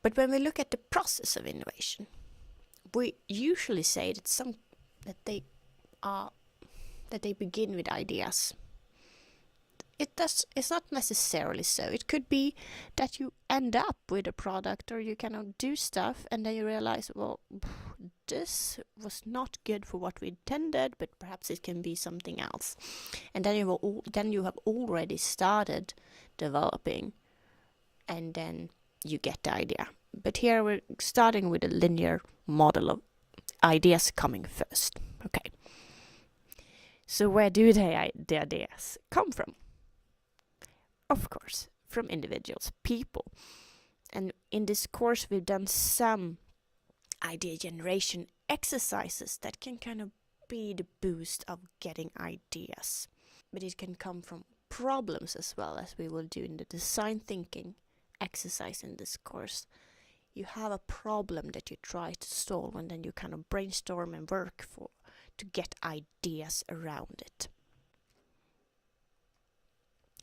But when we look at the process of innovation, we usually say that they begin with ideas. It's not necessarily so. It could be that you end up with a product, or you kind of do stuff and then you realize, well, this was not good for what we intended, but perhaps it can be something else. And then you have already started developing, and then you get the idea. But here we're starting with a linear model of ideas coming first. Okay. So where do the ideas come from? Of course, from individuals, people. And in this course, we've done some idea generation exercises that can kind of be the boost of getting ideas. But it can come from problems as well, as we will do in the design thinking exercise in this course. You have a problem that you try to solve, and then you kind of brainstorm and work to get ideas around it.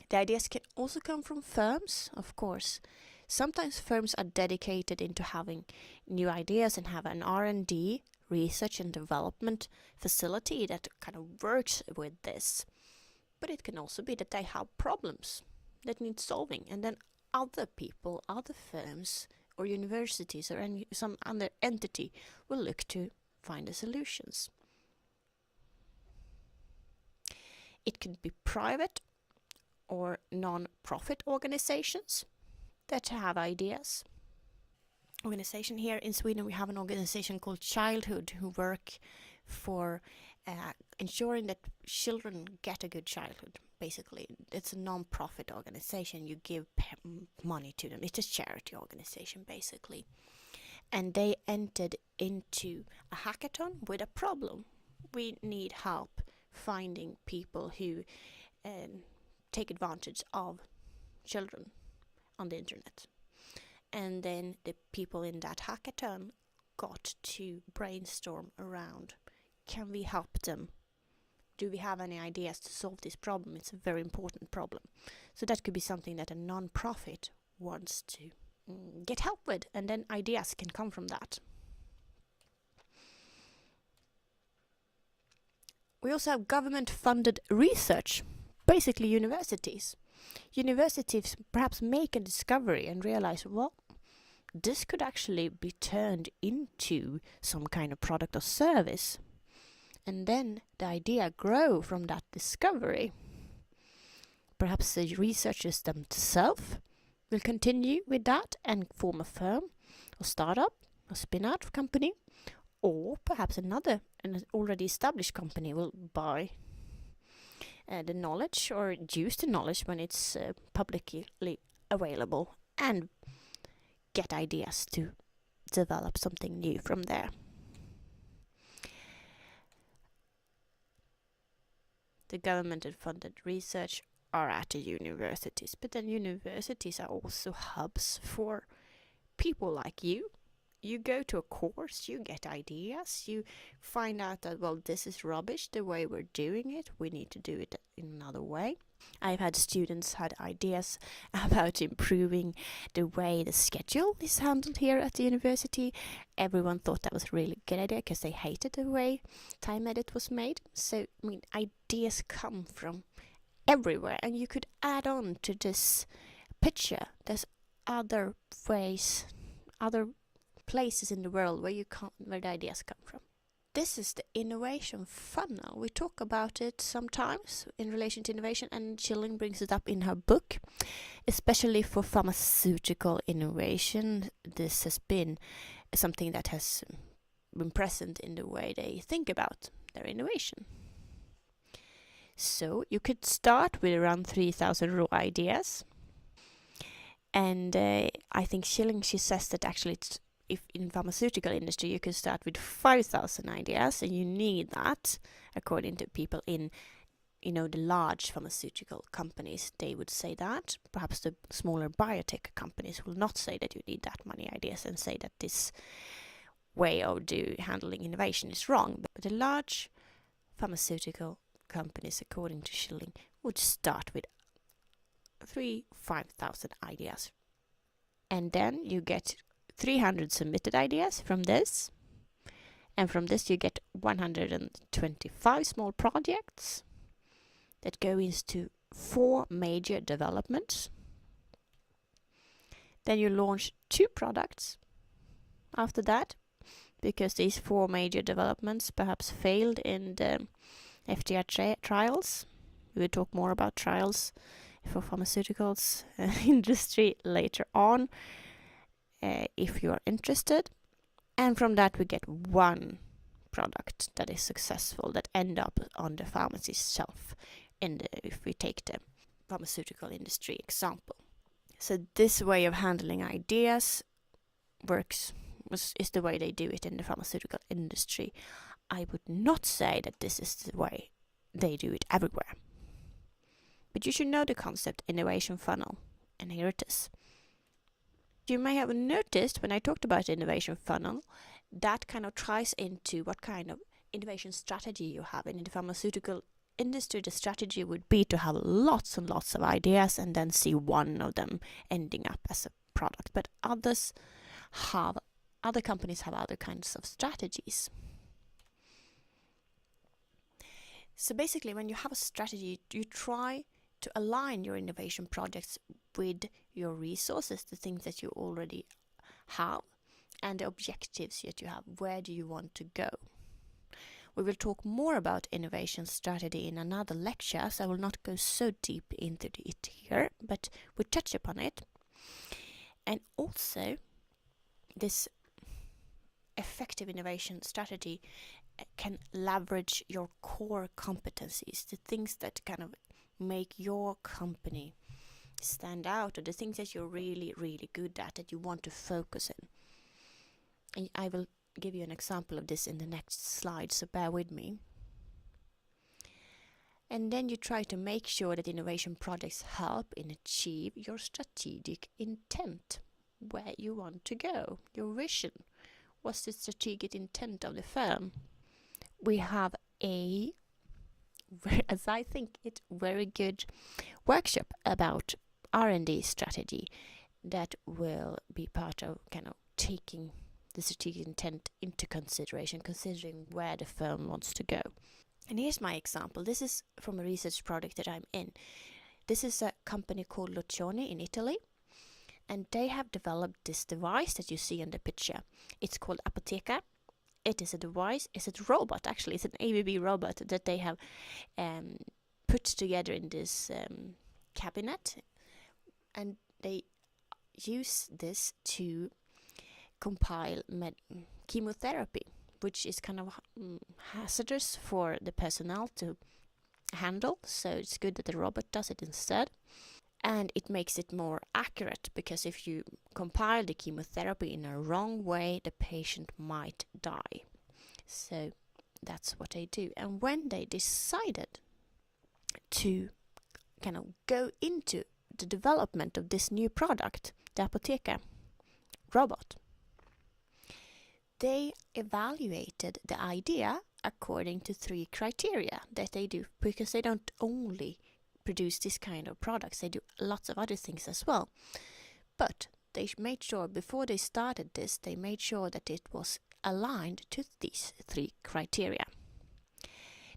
The ideas can also come from firms, of course. Sometimes firms are dedicated into having new ideas and have an R&D, research and development facility that kind of works with this. But it can also be that they have problems that need solving, and then other people, other firms or universities or some other entity will look to find the solutions. It can be private or non-profit organizations that have ideas. Organization here in Sweden, we have an organization called Childhood who work for ensuring that children get a good childhood. Basically, it's a non-profit organization. You give money to them. It's a charity organization, basically. And they entered into a hackathon with a problem. We need help finding people who take advantage of children on the internet. And then the people in that hackathon got to brainstorm around, can we help them? Do we have any ideas to solve this problem? It's a very important problem. So that could be something that a non-profit wants to get help with, and then ideas can come from that. We also have government-funded research, basically universities. Universities perhaps make a discovery and realize, well, this could actually be turned into some kind of product or service. And then the idea grows from that discovery. Perhaps the researchers themselves will continue with that and form a firm or startup or spin-out company, or perhaps an already established company will buy the knowledge or use the knowledge when it's publicly available and get ideas to develop something new from there. The government-funded research are at the universities, but then universities are also hubs for people like you. You go to a course, you get ideas, you find out that, well, this is rubbish, the way we're doing it, we need to do it in another way. I've had students had ideas about improving the way the schedule is handled here at the university. Everyone thought that was a really good idea because they hated the way time edit was made. So, I mean, ideas come from everywhere, and you could add on to this picture. There's other ways, other places in the world where the ideas come from. This is the innovation funnel. We talk about it sometimes in relation to innovation, and Schilling brings it up in her book, especially for pharmaceutical innovation. This has been something that has been present in the way they think about their innovation. So you could start with around 3,000 raw ideas, and I think Schilling, she says that actually if in pharmaceutical industry you can start with 5,000 ideas, and you need that, according to people in, the large pharmaceutical companies, they would say that. Perhaps the smaller biotech companies will not say that you need that many ideas and say that this way of handling innovation is wrong. But the large pharmaceutical companies, according to Schilling, would start with 5,000 ideas. And then you get 300 submitted ideas from this. And from this you get 125 small projects that go into 4 major developments. Then you launch 2 products after that, because these 4 major developments perhaps failed in the FDA trials. We will talk more about trials for pharmaceuticals industry later on, if you are interested. And from that we get 1 product that is successful, that end up on the pharmacy shelf, if we take the pharmaceutical industry example. So this way of handling ideas is the way they do it in the pharmaceutical industry. I would not say that this is the way they do it everywhere. But you should know the concept innovation funnel, and here it is. You may have noticed when I talked about the innovation funnel, that kind of ties into what kind of innovation strategy you have. In the pharmaceutical industry, the strategy would be to have lots and lots of ideas and then see one of them ending up as a product. But other companies have other kinds of strategies. So basically, when you have a strategy, you try to align your innovation projects with your resources, the things that you already have, and the objectives that you have. Where do you want to go? We will talk more about innovation strategy in another lecture, so I will not go so deep into it here, but we touch upon it. And also, this effective innovation strategy can leverage your core competencies, the things that kind of make your company stand out, or the things that you're really, really good at, that you want to focus in. And I will give you an example of this in the next slide, so bear with me. And then you try to make sure that innovation projects help in achieve your strategic intent, where you want to go, your vision. What's the strategic intent of the firm? We have as I think it, very good workshop about R&D strategy that will be part of kind of taking the strategic intent into consideration, considering where the firm wants to go. And here's my example. This is from a research project that I'm in. This is a company called Lucioni in Italy, and they have developed this device that you see in the picture. It's called Apotheca. It is a device, it's a robot actually, it's an ABB robot that they have put together in this cabinet, and they use this to compile chemotherapy, which is kind of hazardous for the personnel to handle, so it's good that the robot does it instead. And it makes it more accurate, because if you compile the chemotherapy in a wrong way, the patient might die. So that's what they do. And when they decided to kind of go into the development of this new product, the Apotheca robot, they evaluated the idea according to 3 criteria that they do, because they don't only produce this kind of products, they do lots of other things as well. But they made sure, before they started this, they made sure that it was aligned to these 3 criteria.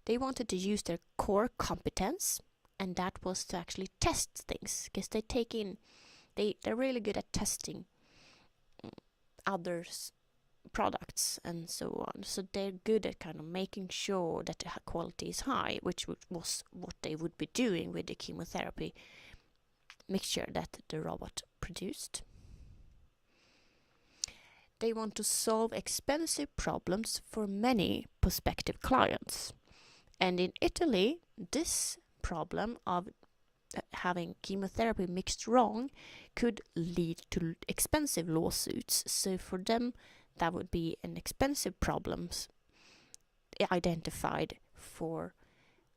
They wanted to use their core competence, and that was to actually test things, because they're really good at testing others' products and so on. So they're good at kind of making sure that the quality is high, which was what they would be doing with the chemotherapy mixture that the robot produced. They want to solve expensive problems for many prospective clients. And in Italy, this problem of having chemotherapy mixed wrong could lead to expensive lawsuits. So for them, that would be an expensive problems identified for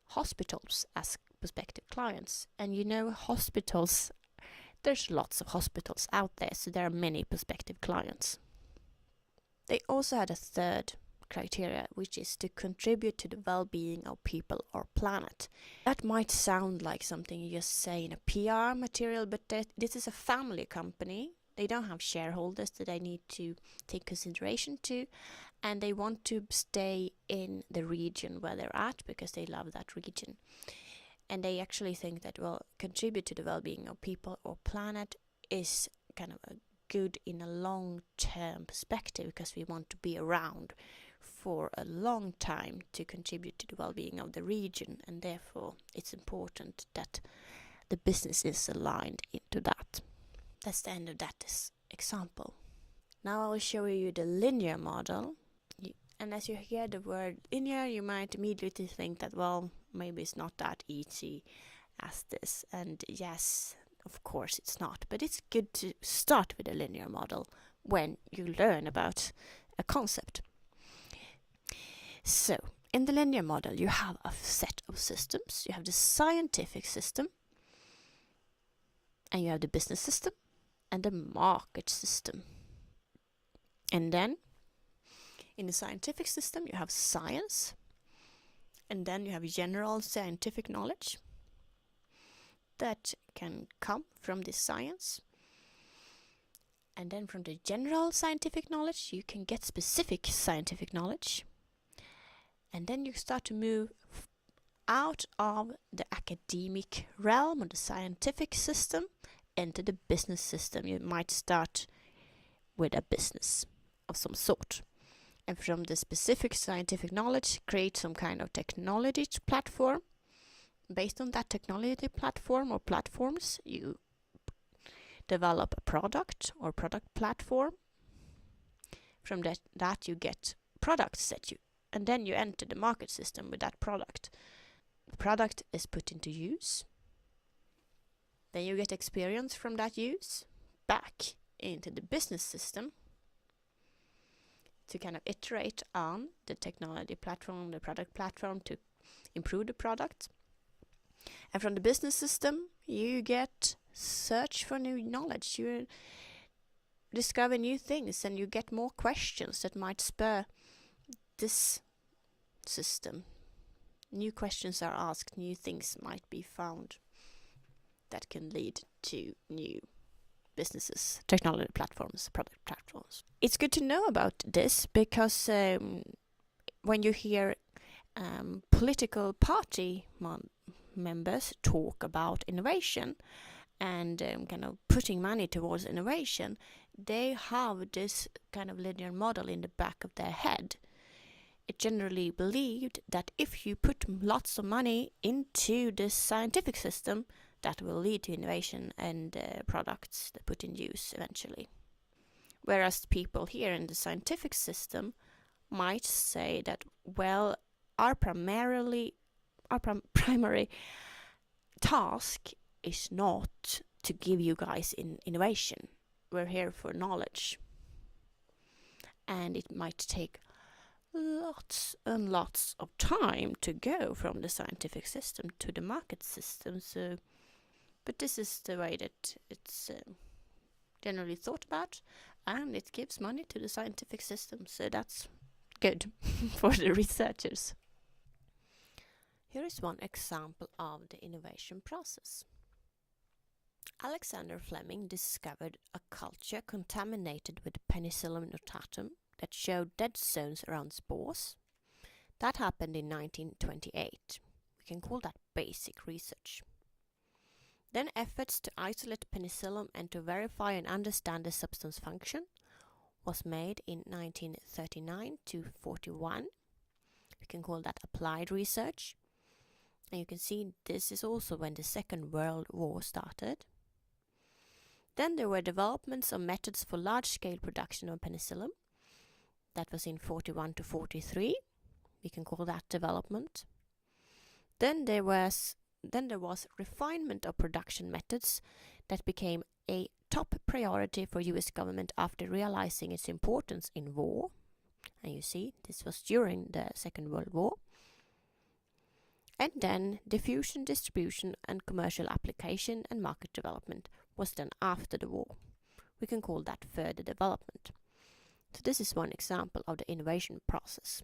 hospitals as prospective clients. And you know, hospitals, there's lots of hospitals out there, so there are many prospective clients. They also had a 3rd criteria, which is to contribute to the well-being of people or planet. That might sound like something you just say in a PR material, but this is a family company They don't have shareholders that they need to take consideration to, and they want to stay in the region where they're at because they love that region. And they actually think that, well, contribute to the well-being of people or planet is kind of a good in a long-term perspective, because we want to be around for a long time to contribute to the well-being of the region, and therefore it's important that the business is aligned into that. That's the end of that example. Now I will show you the linear model. And as you hear the word linear, you might immediately think that, well, maybe it's not that easy as this. And yes, of course it's not. But it's good to start with a linear model when you learn about a concept. So, in the linear model, you have a set of systems. You have the scientific system, and you have the business system, and the market system. And then, in the scientific system, you have science, and then you have general scientific knowledge that can come from this science. And then from the general scientific knowledge, you can get specific scientific knowledge. And then you start to move out of the academic realm or the scientific system into the business system. You might start with a business of some sort. And from the specific scientific knowledge, create some kind of technology platform. Based on that technology platform or platforms, you develop a product or product platform. From that you get products and then you enter the market system with that product. The product is put into use. Then you get experience from that use back into the business system to kind of iterate on the technology platform, the product platform, to improve the product. And from the business system, you get search for new knowledge. You discover new things, and you get more questions that might spur this system. New questions are asked, new things might be found that can lead to new businesses, technology platforms, product platforms. It's good to know about this because when you hear political party members talk about innovation and kind of putting money towards innovation, they have this kind of linear model in the back of their head. It's generally believed that if you put lots of money into the scientific system, that will lead to innovation and products that put in use eventually. Whereas people here in the scientific system might say that, well, our primary task is not to give you guys innovation. We're here for knowledge. And it might take lots and lots of time to go from the scientific system to the market system. But this is the way that it's generally thought about, and it gives money to the scientific system, so that's good for the researchers. Here is one example of the innovation process. Alexander Fleming discovered a culture contaminated with Penicillium notatum that showed dead zones around spores. That happened in 1928. We can call that basic research. Then efforts to isolate penicillin and to verify and understand the substance function was made in 1939 to 41. We can call that applied research. And you can see this is also when the Second World War started. Then there were developments of methods for large-scale production of penicillin. That was in 41 to 43. We can call that development. Then there was refinement of production methods that became a top priority for US government after realizing its importance in war. And you see, this was during the Second World War. And then diffusion, distribution and commercial application and market development was done after the war. We can call that further development. So this is one example of the innovation process.